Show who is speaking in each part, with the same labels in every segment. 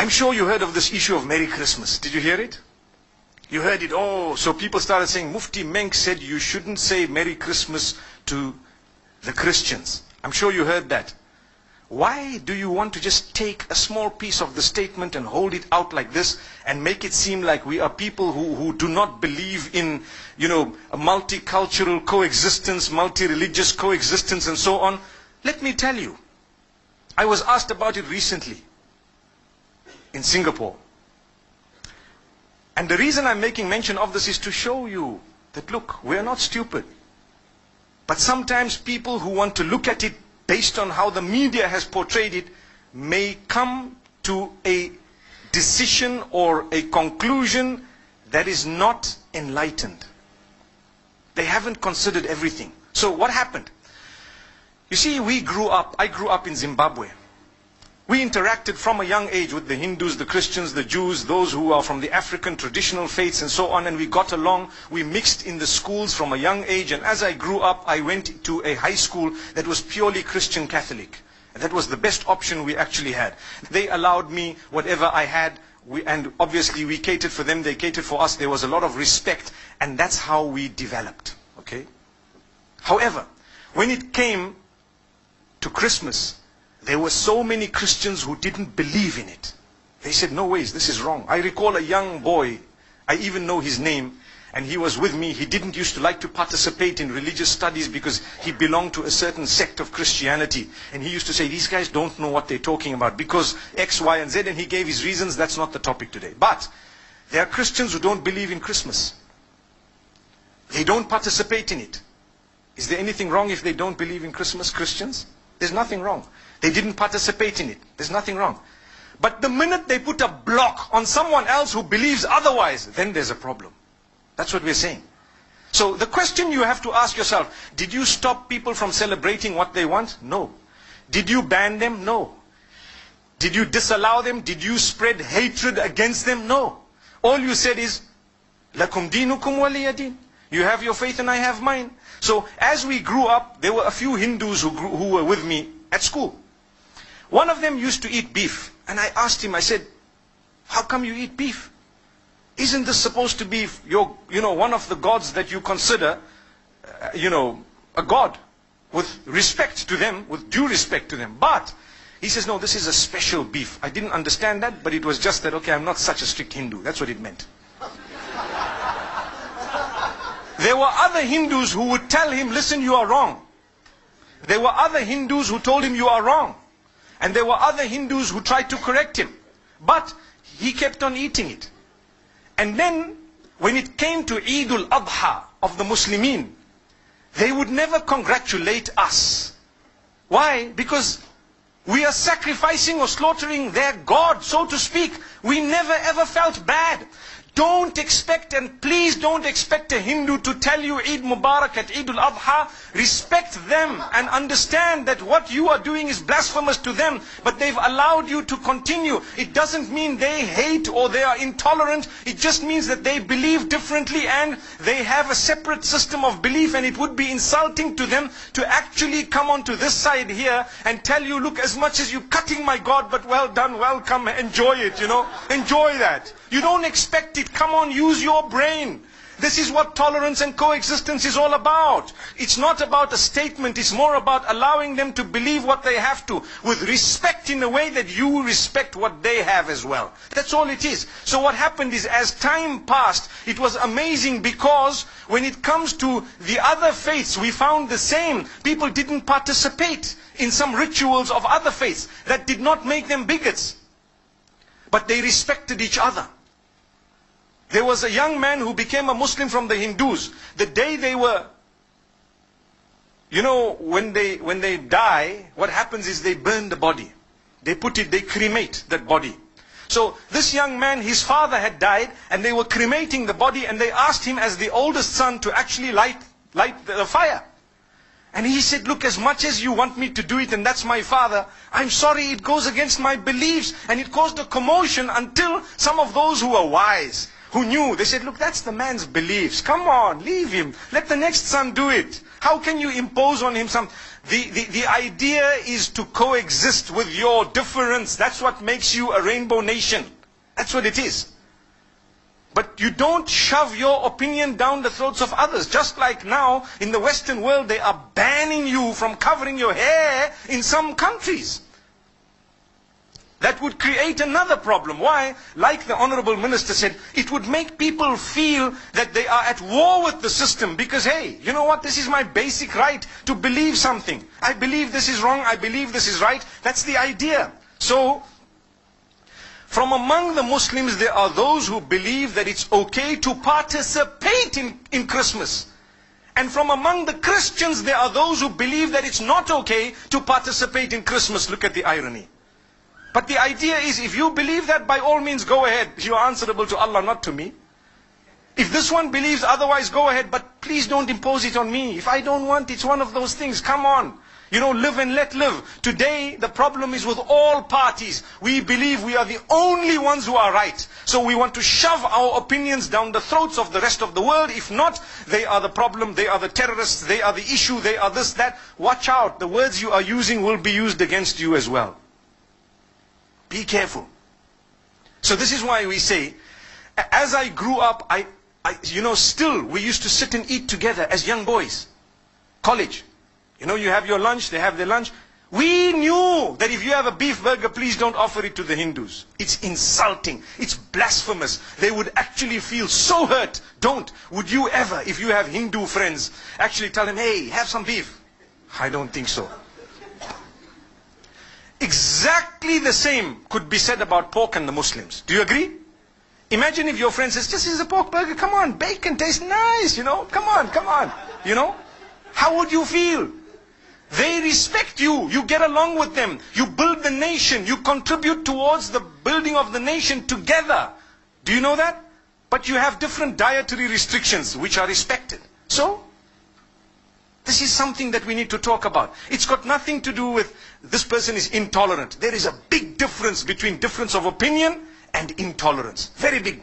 Speaker 1: I'm sure you heard of this issue of Merry Christmas. Did you hear it? You heard it. Oh, so people started saying, Mufti Menk said you shouldn't say Merry Christmas to the Christians. I'm sure you heard that. Why do you want to just take a small piece of the statement and hold it out like this and make it seem like we are people who do not believe in, a multicultural coexistence, multi-religious coexistence and so on? Let me tell you, I was asked about it recently in Singapore. And the reason I'm making mention of this is to show you that, look, we're not stupid. But sometimes people who want to look at it based on how the media has portrayed it may come to a decision or a conclusion that is not enlightened. They haven't considered everything. So what happened? You see, I grew up in Zimbabwe. We interacted from a young age with the Hindus, the Christians, the Jews, those who are from the African traditional faiths and so on, and we got along. We mixed in the schools from a young age, and as I grew up, I went to a high school that was purely Christian Catholic. And that was the best option we actually had. They allowed me whatever I had, and obviously we catered for them, they catered for us. There was a lot of respect, and that's how we developed. Okay? However, when it came to Christmas, there were so many Christians who didn't believe in it. They said, no ways, this is wrong. I recall a young boy, I even know his name, and he was with me. He didn't used to like to participate in religious studies because he belonged to a certain sect of Christianity. And he used to say, these guys don't know what they're talking about because X, Y, and Z, and he gave his reasons. That's not the topic today. But there are Christians who don't believe in Christmas. They don't participate in it. Is there anything wrong if they don't believe in Christmas, Christians? There's nothing wrong. They didn't participate in it. There's nothing wrong. But the minute they put a block on someone else who believes otherwise, then there's a problem. That's what we're saying. So the question you have to ask yourself, did you stop people from celebrating what they want? No. Did you ban them? No. Did you disallow them? Did you spread hatred against them? No. All you said is, Lakum dinukum waliya din. You have your faith and I have mine. So as we grew up, there were a few Hindus who were with me at school. One of them used to eat beef. And I asked him, I said, how come you eat beef? Isn't this supposed to be one of the gods that you consider, a god with respect to them, with due respect to them? But he says, no, this is a special beef. I didn't understand that, but it was just that, okay, I'm not such a strict Hindu. That's what it meant. There were other Hindus who would tell him, listen, you are wrong. There were other Hindus who told him you are wrong. And there were other Hindus who tried to correct him. But he kept on eating it. And then, when it came to Eid al-Adha of the Muslimin, they would never congratulate us. Why? Because we are sacrificing or slaughtering their God, so to speak. We never ever felt bad. Don't expect, and please don't expect a Hindu to tell you Eid Mubarak at Eid al-Adha. Respect them and understand that what you are doing is blasphemous to them, but they've allowed you to continue. It doesn't mean they hate or they are intolerant. It just means that they believe differently and they have a separate system of belief, and it would be insulting to them to actually come onto this side here and tell you, look, as much as you're cutting my God, but well done, welcome, enjoy it, enjoy that. You don't expect it. Come on, use your brain. This is what tolerance and coexistence is all about. It's not about a statement. It's more about allowing them to believe what they have to, with respect in a way that you respect what they have as well. That's all it is. So what happened is, as time passed, it was amazing, because when it comes to the other faiths, we found the same. People didn't participate in some rituals of other faiths. That did not make them bigots. But they respected each other. There was a young man who became a Muslim from the Hindus. The day they were, when they die, what happens is they burn the body. They cremate that body. So this young man, his father had died, and they were cremating the body, and they asked him as the oldest son to actually light the fire. And he said, look, as much as you want me to do it, and that's my father, I'm sorry, it goes against my beliefs. And it caused a commotion until some of those who were wise, who knew, they said, look, that's the man's beliefs. Come on, leave him. Let the next son do it. How can you impose on him some? The idea is to coexist with your difference. That's what makes you a rainbow nation. That's what it is. But you don't shove your opinion down the throats of others. Just like now, in the Western world, they are banning you from covering your hair in some countries. That would create another problem. Why? Like the Honorable Minister said, it would make people feel that they are at war with the system. Because, hey, you know what? This is my basic right to believe something. I believe this is wrong. I believe this is right. That's the idea. So, from among the Muslims, there are those who believe that it's okay to participate in Christmas. And from among the Christians, there are those who believe that it's not okay to participate in Christmas. Look at the irony. But the idea is, if you believe that, by all means go ahead. You are answerable to Allah, not to me. If this one believes otherwise, go ahead. But please don't impose it on me. If I don't want, it's one of those things. Come on. You know, live and let live. Today, the problem is with all parties. We believe we are the only ones who are right. So we want to shove our opinions down the throats of the rest of the world. If not, they are the problem, they are the terrorists, they are the issue, they are this, that. Watch out. The words you are using will be used against you as well. Be careful. So this is why we say, as I grew up, still we used to sit and eat together as young boys. College. You know, you have your lunch, they have their lunch. We knew that if you have a beef burger, please don't offer it to the Hindus. It's insulting. It's blasphemous. They would actually feel so hurt. Don't. Would you ever, if you have Hindu friends, actually tell them, hey, have some beef? I don't think so. Exactly the same could be said about pork and the Muslims. Do you agree? Imagine if your friend says, this is a pork burger, come on, bacon tastes nice, you know, come on, you know. How would you feel? They respect you, you get along with them, you build the nation, you contribute towards the building of the nation together. Do you know that? But you have different dietary restrictions which are respected. So, this is something that we need to talk about. It's got nothing to do with this person is intolerant. There is a big difference between difference of opinion and intolerance. Very big.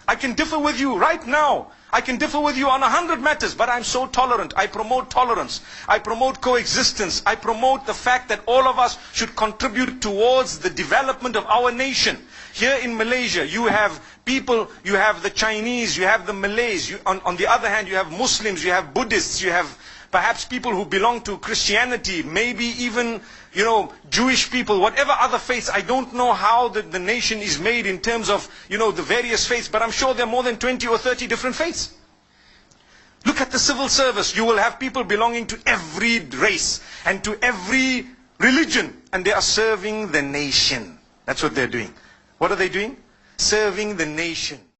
Speaker 1: I can differ with you right now. I can differ with you on 100 matters, but I'm so tolerant. I promote tolerance. I promote coexistence. I promote the fact that all of us should contribute towards the development of our nation. Here in Malaysia, you have people, you have the Chinese, you have the Malays. On the other hand, you have Muslims, you have Buddhists, you have perhaps people who belong to Christianity, maybe even, you know, Jewish people, whatever other faiths. I don't know how the nation is made in terms of, you know, the various faiths, but I'm sure there are more than 20 or 30 different faiths. Look at the civil service. You will have people belonging to every race and to every religion, and they are serving the nation. That's what they're doing. What are they doing? Serving the nation.